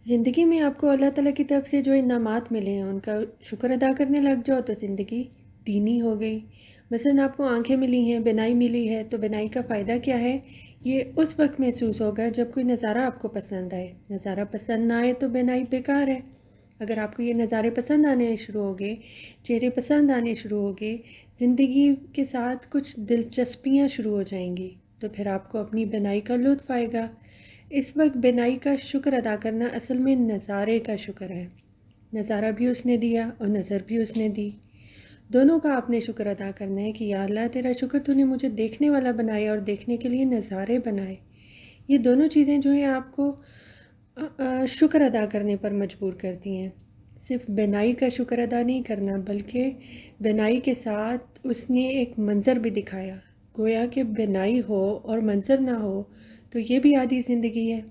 زندگی میں آپ کو اللہ تعالیٰ کی طرف سے جو انعامات ملے ہیں ان کا شکر ادا کرنے لگ جاؤ تو زندگی دینی ہو گئی۔ مثلاً آپ کو آنکھیں ملی ہیں، بینائی ملی ہے، تو بینائی کا فائدہ کیا ہے؟ یہ اس وقت محسوس ہوگا جب کوئی نظارہ آپ کو پسند آئے۔ نظارہ پسند نہ آئے تو بینائی بیکار ہے۔ اگر آپ کو یہ نظارے پسند آنے شروع ہو گئے، چہرے پسند آنے شروع ہو گئے، زندگی کے ساتھ کچھ دلچسپیاں شروع ہو جائیں گی، تو پھر آپ کو اپنی بینائی کا لطف آئے گا۔ اس وقت بینائی کا شکر ادا کرنا اصل میں نظارے کا شکر ہے۔ نظارہ بھی اس نے دیا اور نظر بھی اس نے دی، دونوں کا آپ نے شکر ادا کرنا ہے کہ یا اللہ تیرا شکر تو نے مجھے دیکھنے والا بنایا اور دیکھنے کے لیے نظارے بنائے۔ یہ دونوں چیزیں جو ہیں آپ کو شکر ادا کرنے پر مجبور کرتی ہیں۔ صرف بینائی کا شکر ادا نہیں کرنا، بلکہ بینائی کے ساتھ اس نے ایک منظر بھی دکھایا۔ گویا کہ بینائی ہو اور منظر نہ ہو تو یہ بھی آدھی زندگی ہے۔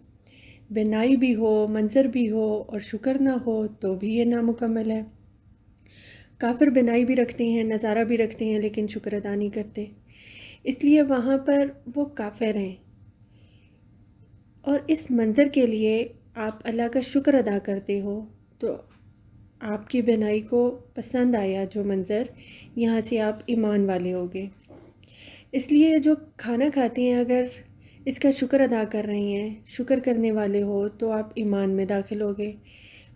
بینائی بھی ہو، منظر بھی ہو اور شکر نہ ہو تو بھی یہ نامکمل ہے۔ کافر بینائی بھی رکھتے ہیں، نظارہ بھی رکھتے ہیں، لیکن شکر ادا نہیں کرتے، اس لیے وہاں پر وہ کافر ہیں۔ اور اس منظر کے لیے آپ اللہ کا شکر ادا کرتے ہو تو آپ کی بینائی کو پسند آیا جو منظر، یہاں سے آپ ایمان والے ہوگے۔ اس لیے جو کھانا کھاتے ہیں اگر اس کا شکر ادا کر رہے ہیں، شکر کرنے والے ہو تو آپ ایمان میں داخل ہوگے۔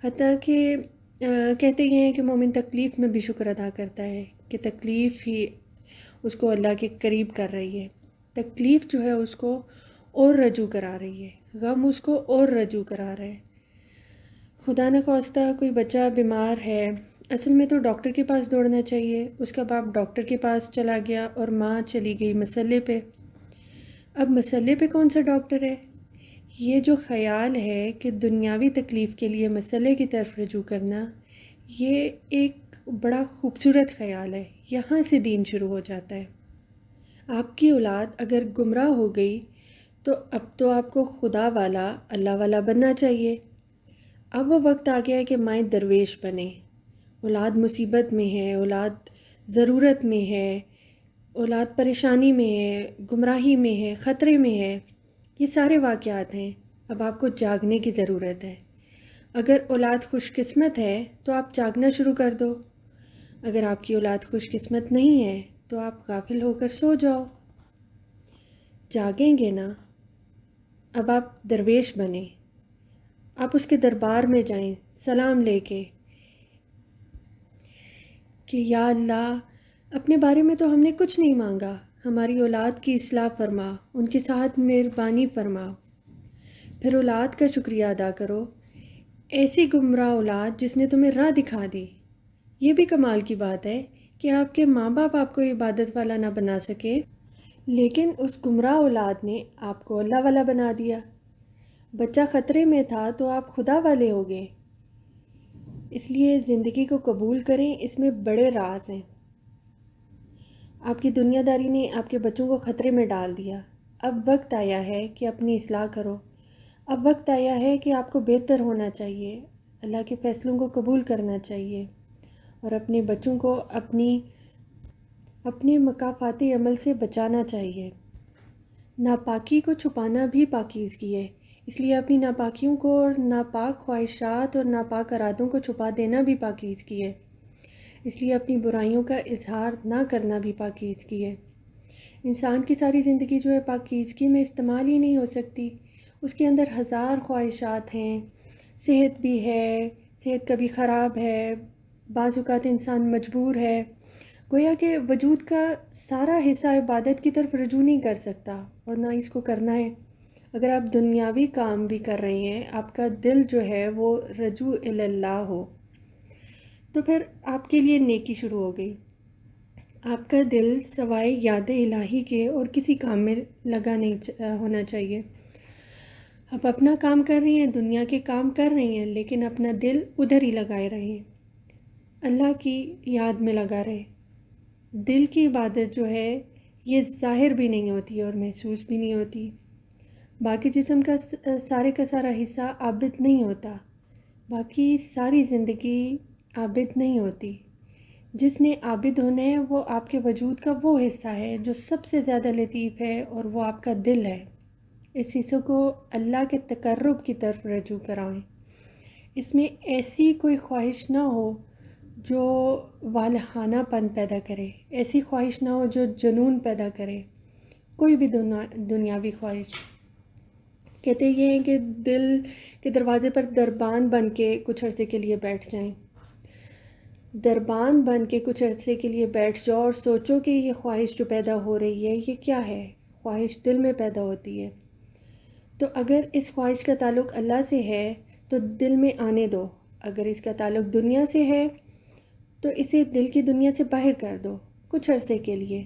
حتیٰ کہ کہتے یہ ہیں کہ مومن تکلیف میں بھی شکر ادا کرتا ہے کہ تکلیف ہی اس کو اللہ کے قریب کر رہی ہے۔ تکلیف جو ہے اس کو اور رجوع کرا رہی ہے، غم اس کو اور رجوع کرا رہا ہے۔ خدا نخواستہ کوئی بچہ بیمار ہے، اصل میں تو ڈاکٹر کے پاس دوڑنا چاہیے، اس کا باپ ڈاکٹر کے پاس چلا گیا اور ماں چلی گئی مسئلے پہ۔ اب مسئلے پہ کون سا ڈاکٹر ہے؟ یہ جو خیال ہے کہ دنیاوی تکلیف کے لیے مسئلے کی طرف رجوع کرنا، یہ ایک بڑا خوبصورت خیال ہے۔ یہاں سے دین شروع ہو جاتا ہے۔ آپ کی اولاد اگر گمراہ ہو گئی تو اب تو آپ کو خدا والا، اللہ والا بننا چاہیے۔ اب وہ وقت آ گیا ہے کہ مائیں درویش بنیں۔ اولاد مصیبت میں ہے، اولاد ضرورت میں ہے، اولاد پریشانی میں ہے، گمراہی میں ہے، خطرے میں ہے، یہ سارے واقعات ہیں۔ اب آپ کو جاگنے کی ضرورت ہے۔ اگر اولاد خوش قسمت ہے تو آپ جاگنا شروع کر دو، اگر آپ کی اولاد خوش قسمت نہیں ہے تو آپ غافل ہو کر سو جاؤ۔ جاگیں گے نا، اب آپ درویش بنیں، آپ اس کے دربار میں جائیں سلام لے کے کہ یا اللہ اپنے بارے میں تو ہم نے کچھ نہیں مانگا، ہماری اولاد کی اصلاح فرما، ان کے ساتھ مہربانی فرما۔ پھر اولاد کا شکریہ ادا کرو، ایسی گمراہ اولاد جس نے تمہیں راہ دکھا دی۔ یہ بھی کمال کی بات ہے کہ آپ کے ماں باپ آپ کو عبادت والا نہ بنا سکے، لیکن اس گمراہ اولاد نے آپ کو اللہ والا بنا دیا۔ بچہ خطرے میں تھا تو آپ خدا والے ہو گئے۔ اس لیے زندگی کو قبول کریں، اس میں بڑے راز ہیں۔ آپ کی دنیا داری نے آپ کے بچوں کو خطرے میں ڈال دیا۔ اب وقت آیا ہے کہ اپنی اصلاح کرو۔ اب وقت آیا ہے کہ آپ کو بہتر ہونا چاہیے، اللہ کے فیصلوں کو قبول کرنا چاہیے اور اپنے بچوں کو اپنے مکافاتی عمل سے بچانا چاہیے۔ ناپاکی کو چھپانا بھی پاکیزگی ہے، اس لیے اپنی ناپاکیوں کو اور ناپاک خواہشات اور ناپاک ارادوں کو چھپا دینا بھی پاکیزگی ہے، اس لیے اپنی برائیوں کا اظہار نہ کرنا بھی پاکیزگی ہے۔ انسان کی ساری زندگی جو ہے پاکیزگی میں استعمال ہی نہیں ہو سکتی، اس کے اندر ہزار خواہشات ہیں، صحت بھی ہے، صحت کبھی خراب ہے، بعض اوقات انسان مجبور ہے، گویا کہ وجود کا سارا حصہ عبادت کی طرف رجوع نہیں کر سکتا اور نہ اس کو کرنا ہے۔ اگر آپ دنیاوی کام بھی کر رہے ہیں، آپ کا دل جو ہے وہ رجوع اللہ ہو تو پھر آپ کے لیے نیکی شروع ہو گئی۔ آپ کا دل سوائے یاد الہی کے اور کسی کام میں لگا نہیں ہونا چاہیے۔ آپ اپنا کام کر رہی ہیں، دنیا کے کام کر رہی ہیں، لیکن اپنا دل ادھر ہی لگائے رہیں، اللہ کی یاد میں لگا رہے۔ دل کی عبادت جو ہے یہ ظاہر بھی نہیں ہوتی اور محسوس بھی نہیں ہوتی۔ باقی جسم کا سارے کا سارا حصہ عابد نہیں ہوتا، باقی ساری زندگی عابد نہیں ہوتی۔ جس نے عابد ہونا ہے وہ آپ کے وجود کا وہ حصہ ہے جو سب سے زیادہ لطیف ہے اور وہ آپ کا دل ہے۔ اس حصے کو اللہ کے تقرب کی طرف رجوع کرائیں۔ اس میں ایسی کوئی خواہش نہ ہو جو والہانہ پن پیدا کرے، ایسی خواہش نہ ہو جو جنون پیدا کرے، کوئی بھی دنیاوی خواہش۔ کہتے یہ ہیں کہ دل کے دروازے پر دربان بن کے کچھ عرصے کے لیے بیٹھ جائیں، دربان بن کے کچھ عرصے کے لیے بیٹھ جاؤ اور سوچو کہ یہ خواہش جو پیدا ہو رہی ہے یہ کیا ہے۔ خواہش دل میں پیدا ہوتی ہے، تو اگر اس خواہش کا تعلق اللہ سے ہے تو دل میں آنے دو، اگر اس کا تعلق دنیا سے ہے تو اسے دل کی دنیا سے باہر کر دو کچھ عرصے کے لیے۔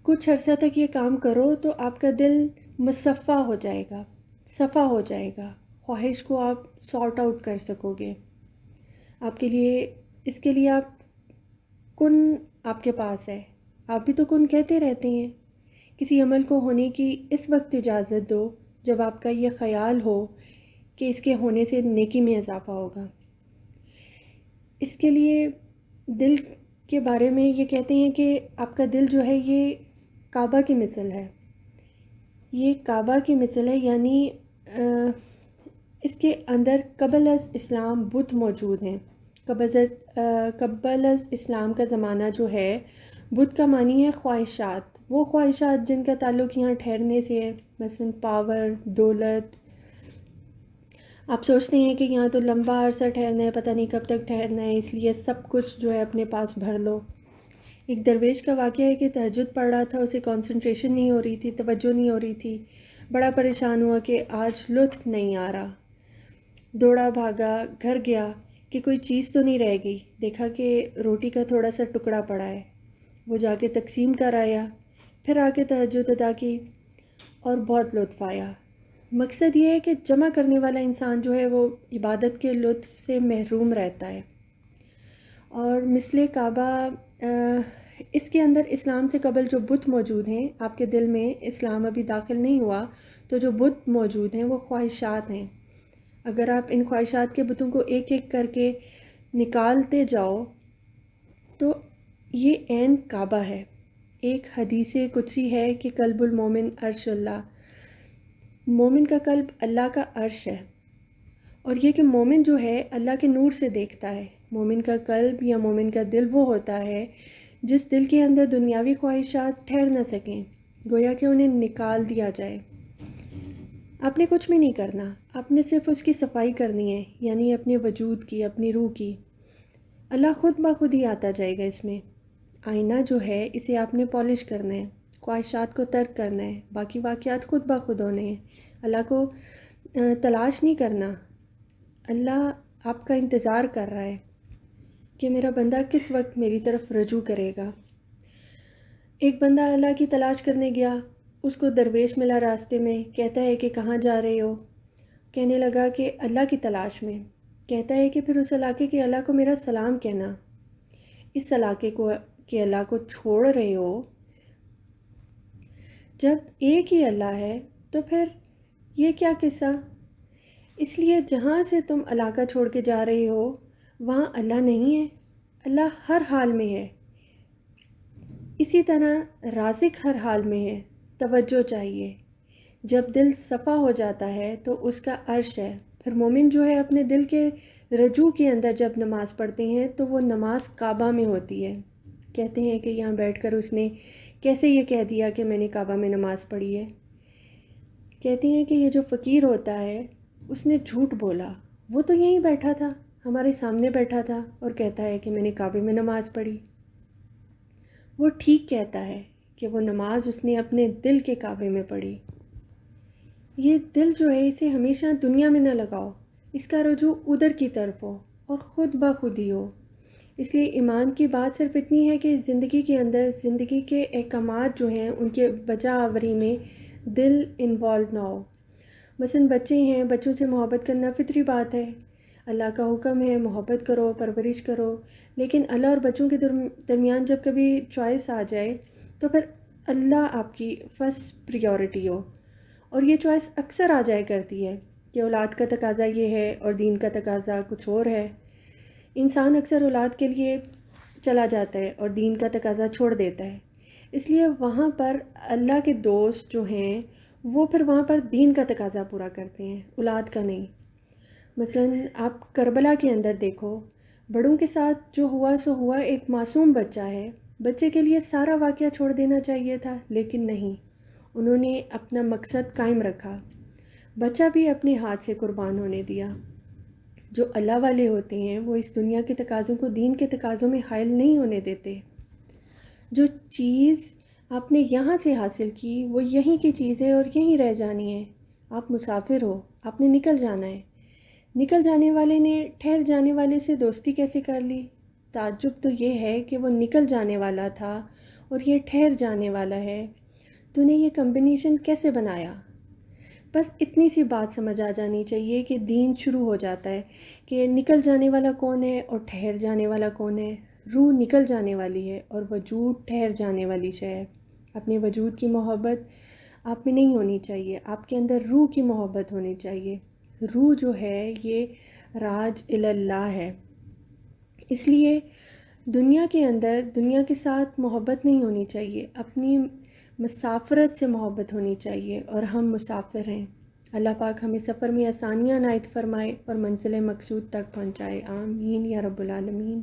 کچھ عرصہ تک یہ کام کرو تو آپ کا دل مصفہ ہو جائے گا، صفا ہو جائے گا، خواہش کو آپ سارٹ آؤٹ کر سکو گے۔ آپ کے لیے اس کے لیے آپ کن آپ کے پاس ہے، آپ بھی تو کن کہتے رہتے ہیں۔ کسی عمل کو ہونے کی اس وقت اجازت دو جب آپ کا یہ خیال ہو کہ اس کے ہونے سے نیکی میں اضافہ ہوگا۔ اس کے لیے دل کے بارے میں یہ کہتے ہیں کہ آپ کا دل جو ہے یہ کعبہ کی مثل ہے، یہ کعبہ کی مثل ہے، یعنی اس کے اندر قبل از اسلام بت موجود ہیں۔ قبل از اسلام کا زمانہ جو ہے، بت کا معنی ہے خواہشات، وہ خواہشات جن کا تعلق یہاں ٹھہرنے سے ہے، مثلا پاور، دولت۔ آپ سوچتے ہیں کہ یہاں تو لمبا عرصہ ٹھہرنا ہے، پتہ نہیں کب تک ٹھہرنا ہے، اس لیے سب کچھ جو ہے اپنے پاس بھر لو۔ ایک درویش کا واقعہ ہے کہ تہجد پڑھ رہا تھا، اسے کنسنٹریشن نہیں ہو رہی تھی، توجہ نہیں ہو رہی تھی، بڑا پریشان ہوا کہ آج لطف نہیں آ رہا، دوڑا بھاگا گھر گیا کہ کوئی چیز تو نہیں رہ گئی، دیکھا کہ روٹی کا تھوڑا سا ٹکڑا پڑا ہے، وہ جا کے تقسیم کر آیا، پھر آ کے تہجد ادا کی اور بہت لطف آیا۔ مقصد یہ ہے کہ جمع کرنے والا انسان جو ہے وہ عبادت کے لطف سے محروم رہتا ہے۔ اور مثل کعبہ، اس کے اندر اسلام سے قبل جو بت موجود ہیں، آپ کے دل میں اسلام ابھی داخل نہیں ہوا تو جو بت موجود ہیں وہ خواہشات ہیں۔ اگر آپ ان خواہشات کے بتوں کو ایک ایک کر کے نکالتے جاؤ تو یہ عین کعبہ ہے۔ ایک حدیث قدسی ہے کہ قلب المومن عرش اللہ، مومن کا قلب اللہ کا عرش ہے، اور یہ کہ مومن جو ہے اللہ کے نور سے دیکھتا ہے۔ مومن کا قلب یا مومن کا دل وہ ہوتا ہے جس دل کے اندر دنیاوی خواہشات ٹھہر نہ سکیں، گویا کہ انہیں نکال دیا جائے۔ آپ نے کچھ بھی نہیں کرنا، آپ نے صرف اس کی صفائی کرنی ہے، یعنی اپنے وجود کی، اپنی روح کی۔ اللہ خود بخود ہی آتا جائے گا اس میں۔ آئینہ جو ہے اسے آپ نے پالش کرنا ہے، خواہشات کو ترک کرنا ہے، باقی واقعات خود بخود ہونے ہیں۔ اللہ کو تلاش نہیں کرنا، اللہ آپ کا انتظار کر رہا ہے کہ میرا بندہ کس وقت میری طرف رجوع کرے گا۔ ایک بندہ اللہ کی تلاش کرنے گیا، اس کو درویش ملا راستے میں، کہتا ہے کہ کہاں جا رہے ہو؟ کہنے لگا کہ اللہ کی تلاش میں۔ کہتا ہے کہ پھر اس علاقے کے اللہ کو میرا سلام کہنا۔ اس علاقے کو کہ اللہ کو چھوڑ رہے ہو، جب ایک ہی اللہ ہے تو پھر یہ کیا قصہ؟ اس لیے جہاں سے تم علاقہ چھوڑ کے جا رہے ہو وہاں اللہ نہیں ہے، اللہ ہر حال میں ہے۔ اسی طرح رازق ہر حال میں ہے، توجہ چاہیے۔ جب دل صفا ہو جاتا ہے تو اس کا عرش ہے۔ پھر مومن جو ہے اپنے دل کے رجوع کے اندر جب نماز پڑھتے ہیں تو وہ نماز کعبہ میں ہوتی ہے۔ کہتے ہیں کہ یہاں بیٹھ کر اس نے کیسے یہ کہہ دیا کہ میں نے کعبہ میں نماز پڑھی ہے؟ کہتے ہیں کہ یہ جو فقیر ہوتا ہے اس نے جھوٹ بولا، وہ تو یہیں بیٹھا تھا، ہمارے سامنے بیٹھا تھا اور کہتا ہے کہ میں نے کعبے میں نماز پڑھی۔ وہ ٹھیک کہتا ہے کہ وہ نماز اس نے اپنے دل کے کعبے میں پڑھی۔ یہ دل جو ہے اسے ہمیشہ دنیا میں نہ لگاؤ، اس کا رجوع ادھر کی طرف ہو اور خود بخود ہی ہو۔ اس لیے ایمان کی بات صرف اتنی ہے کہ زندگی کے اندر زندگی کے احکامات جو ہیں ان کے بجا آوری میں دل انوالو نہ ہو۔ مثلا بچے ہیں، بچوں سے محبت کرنا فطری بات ہے، اللہ کا حکم ہے محبت کرو، پرورش کرو، لیکن اللہ اور بچوں کے درمیان جب کبھی چوائس آ جائے تو پھر اللہ آپ کی فرسٹ پریورٹی ہو، اور یہ چوائس اکثر آ جائے کرتی ہے کہ اولاد کا تقاضا یہ ہے اور دین کا تقاضا کچھ اور ہے۔ انسان اکثر اولاد کے لیے چلا جاتا ہے اور دین کا تقاضا چھوڑ دیتا ہے، اس لیے وہاں پر اللہ کے دوست جو ہیں وہ پھر وہاں پر دین کا تقاضا پورا کرتے ہیں، اولاد کا نہیں۔ مثلاً آپ کربلا کے اندر دیکھو، بڑوں کے ساتھ جو ہوا سو ہوا، ایک معصوم بچہ ہے، بچے کے لیے سارا واقعہ چھوڑ دینا چاہیے تھا، لیکن نہیں، انہوں نے اپنا مقصد قائم رکھا، بچہ بھی اپنے ہاتھ سے قربان ہونے دیا۔ جو اللہ والے ہوتے ہیں وہ اس دنیا کے تقاضوں کو دین کے تقاضوں میں حائل نہیں ہونے دیتے۔ جو چیز آپ نے یہاں سے حاصل کی وہ یہیں کی چیز ہے اور یہیں رہ جانی ہے۔ آپ مسافر ہو، آپ نے نکل جانا ہے۔ نکل جانے والے نے ٹھہر جانے والے سے دوستی کیسے کر لی؟ تعجب تو یہ ہے کہ وہ نکل جانے والا تھا اور یہ ٹھہر جانے والا ہے، تو نے یہ کمبینیشن کیسے بنایا؟ بس اتنی سی بات سمجھ آ جانی چاہیے کہ دین شروع ہو جاتا ہے کہ نکل جانے والا کون ہے اور ٹھہر جانے والا کون ہے۔ روح نکل جانے والی ہے اور وجود ٹھہر جانے والی شے ہے۔ اپنے وجود کی محبت آپ میں نہیں ہونی چاہیے، آپ کے اندر روح کی محبت ہونی چاہیے۔ روح جو ہے یہ راج اللہ ہے، اس لیے دنیا کے اندر دنیا کے ساتھ محبت نہیں ہونی چاہیے، اپنی مسافرت سے محبت ہونی چاہیے، اور ہم مسافر ہیں۔ اللہ پاک ہمیں سفر میں آسانیاں عنایت فرمائے اور منزل مقصود تک پہنچائے، آمین یا رب العالمین۔